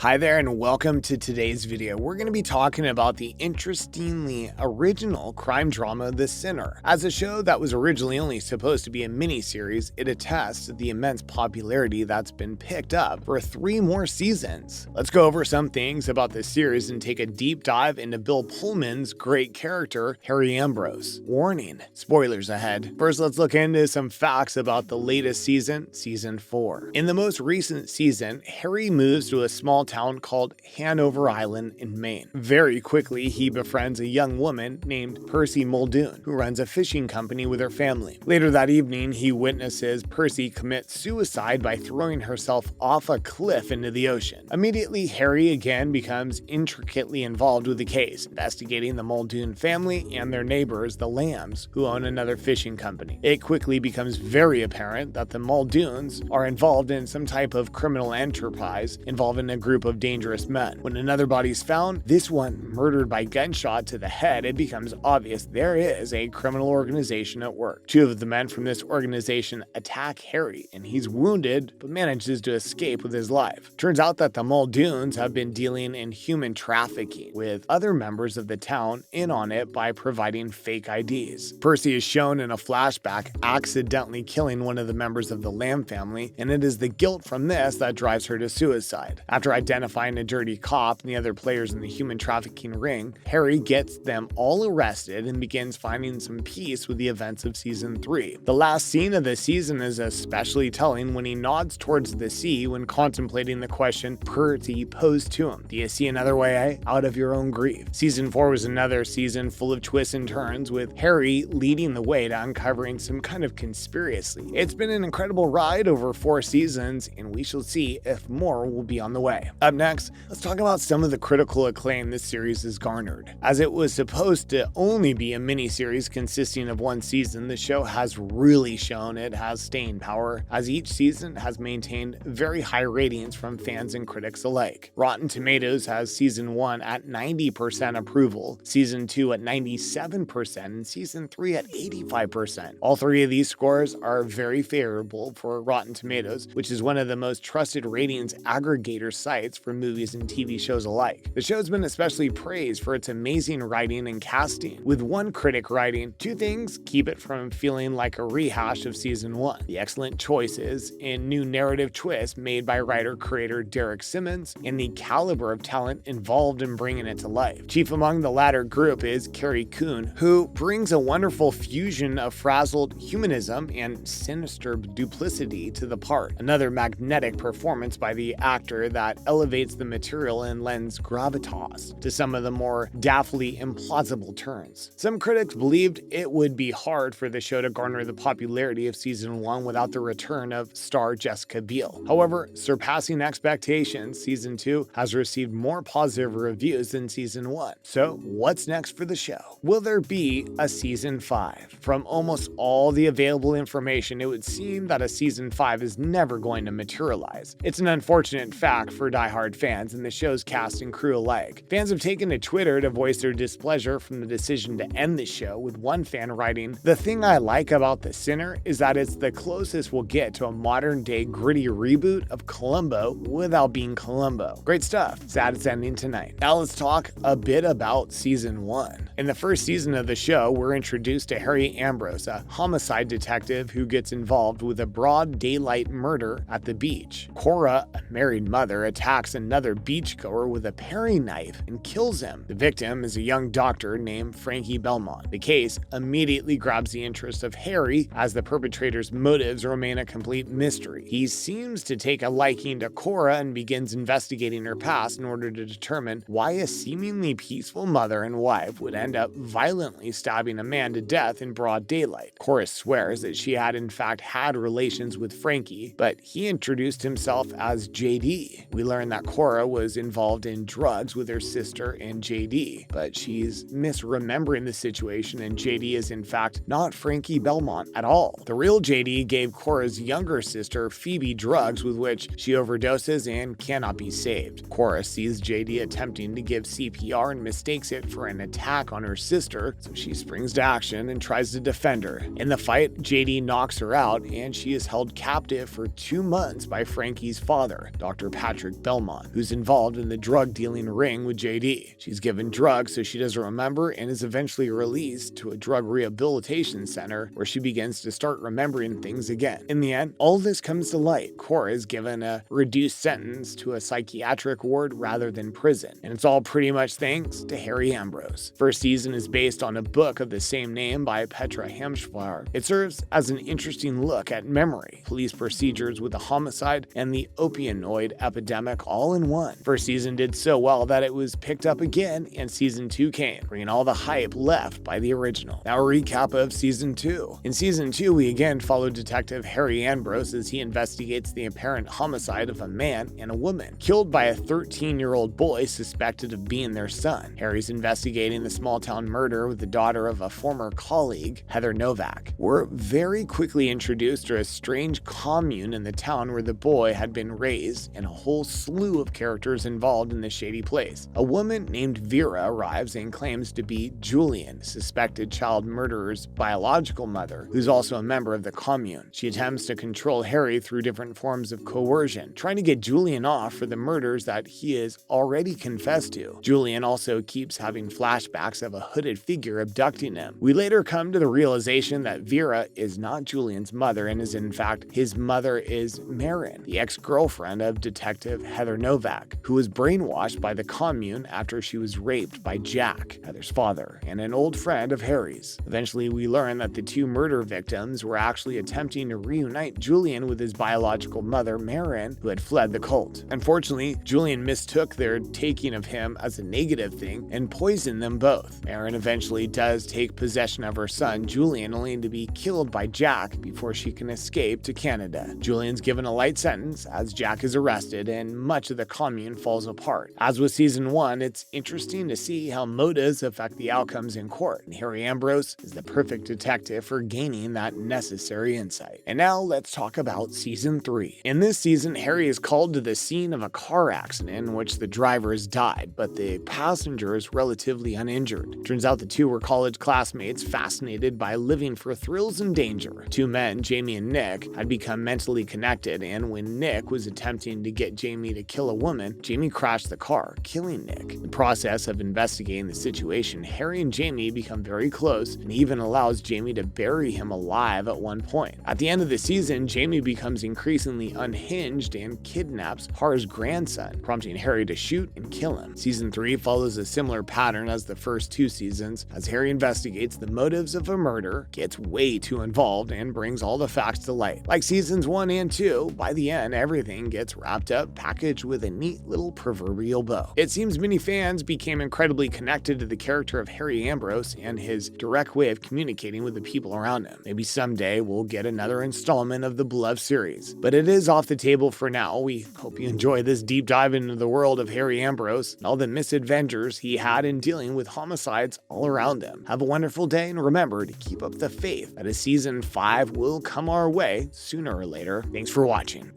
Hi there and welcome to today's video. We're going to be talking about the interestingly original crime drama The Sinner. As a show that was originally only supposed to be a miniseries, it attests to the immense popularity that's been picked up for 3 more seasons. Let's go over some things about this series and take a deep dive into Bill Pullman's great character, Harry Ambrose. Warning, spoilers ahead. First, let's look into some facts about the latest season, Season 4. In the most recent season, Harry moves to a small town called Hanover Island in Maine. Very quickly, he befriends a young woman named Percy Muldoon, who runs a fishing company with her family. Later that evening, he witnesses Percy commit suicide by throwing herself off a cliff into the ocean. Immediately, Harry again becomes intricately involved with the case, investigating the Muldoon family and their neighbors, the Lambs, who own another fishing company. It quickly becomes very apparent that the Muldoons are involved in some type of criminal enterprise involving a group of dangerous men. When another body is found, this one murdered by gunshot to the head, it becomes obvious there is a criminal organization at work. 2 of the men from this organization attack Harry, and he's wounded but manages to escape with his life. Turns out that the Muldoons have been dealing in human trafficking, with other members of the town in on it by providing fake IDs. Percy is shown in a flashback accidentally killing one of the members of the Lamb family, and it is the guilt from this that drives her to suicide. After identifying a dirty cop and the other players in the human trafficking ring, Harry gets them all arrested and begins finding some peace with the events of Season 3. The last scene of the season is especially telling when he nods towards the sea when contemplating the question Percy posed to him. Do you see another way out of your own grief? Season 4 was another season full of twists and turns, with Harry leading the way to uncovering some kind of conspiracy. It's been an incredible ride over 4 seasons, and we shall see if more will be on the way. Up next, let's talk about some of the critical acclaim this series has garnered. As it was supposed to only be a miniseries consisting of 1 season, the show has really shown it has staying power, as each season has maintained very high ratings from fans and critics alike. Rotten Tomatoes has Season 1 at 90% approval, Season 2 at 97%, and Season 3 at 85%. All 3 of these scores are very favorable for Rotten Tomatoes, which is one of the most trusted ratings aggregator sites for movies and TV shows alike. The show's been especially praised for its amazing writing and casting, with one critic writing, 2 things keep it from feeling like a rehash of Season 1. The excellent choices and new narrative twists made by writer-creator Derek Simmons, and the caliber of talent involved in bringing it to life. Chief among the latter group is Carrie Coon, who brings a wonderful fusion of frazzled humanism and sinister duplicity to the part. Another magnetic performance by the actor that elevates the material and lends gravitas to some of the more daftly implausible turns. Some critics believed it would be hard for the show to garner the popularity of Season 1 without the return of star Jessica Biel. However, surpassing expectations, Season 2 has received more positive reviews than Season 1. So, what's next for the show? Will there be a Season 5? From almost all the available information, it would seem that a Season 5 is never going to materialize. It's an unfortunate fact for diehard fans and the show's cast and crew alike. Fans have taken to Twitter to voice their displeasure from the decision to end the show, with one fan writing, "The thing I like about The Sinner is that it's the closest we'll get to a modern-day gritty reboot of Columbo without being Columbo." Great stuff. Sad it's ending tonight. Now let's talk a bit about Season 1. In the first season of the show, we're introduced to Harry Ambrose, a homicide detective who gets involved with a broad daylight murder at the beach. Cora, a married mother, attacks another beachgoer with a paring knife and kills him. The victim is a young doctor named Frankie Belmont. The case immediately grabs the interest of Harry, as the perpetrator's motives remain a complete mystery. He seems to take a liking to Cora and begins investigating her past in order to determine why a seemingly peaceful mother and wife would end up violently stabbing a man to death in broad daylight. Cora swears that she had in fact had relations with Frankie, but he introduced himself as JD. We learn that Cora was involved in drugs with her sister and JD, but she's misremembering the situation, and JD is in fact not Frankie Belmont at all. The real JD gave Cora's younger sister Phoebe drugs with which she overdoses and cannot be saved. Cora sees JD attempting to give CPR and mistakes it for an attack on her sister, so she springs to action and tries to defend her. In the fight, JD knocks her out, and she is held captive for 2 months by Frankie's father, Dr. Patrick Belmont, who's involved in the drug-dealing ring with JD. She's given drugs so she doesn't remember and is eventually released to a drug rehabilitation center where she begins to start remembering things again. In the end, all this comes to light. Cora is given a reduced sentence to a psychiatric ward rather than prison, and it's all pretty much thanks to Harry Ambrose. First season is based on a book of the same name by Petra Hamschwar. It serves as an interesting look at memory, police procedures with the homicide, and the opioid epidemic all in one. First season did so well that it was picked up again, and season 2 came, bringing all the hype left by the original. Now a recap of season 2. In season 2, we again follow Detective Harry Ambrose as he investigates the apparent homicide of a man and a woman, killed by a 13-year-old boy suspected of being their son. Harry's investigating the small-town murder with the daughter of a former colleague, Heather Novak. We're very quickly introduced to a strange commune in the town where the boy had been raised, and a whole slew of characters involved in this shady place. A woman named Vera arrives and claims to be Julian, suspected child murderer's biological mother, who's also a member of the commune. She attempts to control Harry through different forms of coercion, trying to get Julian off for the murders that he has already confessed to. Julian also keeps having flashbacks of a hooded figure abducting him. We later come to the realization that Vera is not Julian's mother and is in fact his mother is Marin, the ex-girlfriend of Detective Heather Novak, who was brainwashed by the commune after she was raped by Jack, Heather's father, and an old friend of Harry's. Eventually, we learn that the two murder victims were actually attempting to reunite Julian with his biological mother, Marin, who had fled the cult. Unfortunately, Julian mistook their taking of him as a negative thing and poisoned them both. Marin eventually does take possession of her son, Julian, only to be killed by Jack before she can escape to Canada. Julian's given a light sentence as Jack is arrested and much of the commune falls apart. As with season 1, it's interesting to see how motives affect the outcomes in court, and Harry Ambrose is the perfect detective for gaining that necessary insight. And now let's talk about season 3. In this season, Harry is called to the scene of a car accident in which the driver has died, but the passenger is relatively uninjured. Turns out the two were college classmates fascinated by living for thrills and danger. Two men, Jamie and Nick, had become mentally connected, and when Nick was attempting to get Jamie to kill a woman, Jamie crashed the car, killing Nick. In the process of investigating the situation, Harry and Jamie become very close, and he even allows Jamie to bury him alive at one point. At the end of the season, Jamie becomes increasingly unhinged and kidnaps Har's grandson, prompting Harry to shoot and kill him. Season 3 follows a similar pattern as the first 2 seasons, as Harry investigates the motives of a murder, gets way too involved, and brings all the facts to light. Like seasons 1 and 2, by the end, everything gets wrapped up, packaged with a neat little proverbial bow. It seems many fans became incredibly connected to the character of Harry Ambrose and his direct way of communicating with the people around him. Maybe someday we'll get another installment of the beloved series, but it is off the table for now. We hope you enjoy this deep dive into the world of Harry Ambrose and all the misadventures he had in dealing with homicides all around him. Have a wonderful day, and remember to keep up the faith that a season 5 will come our way sooner or later. Thanks for watching.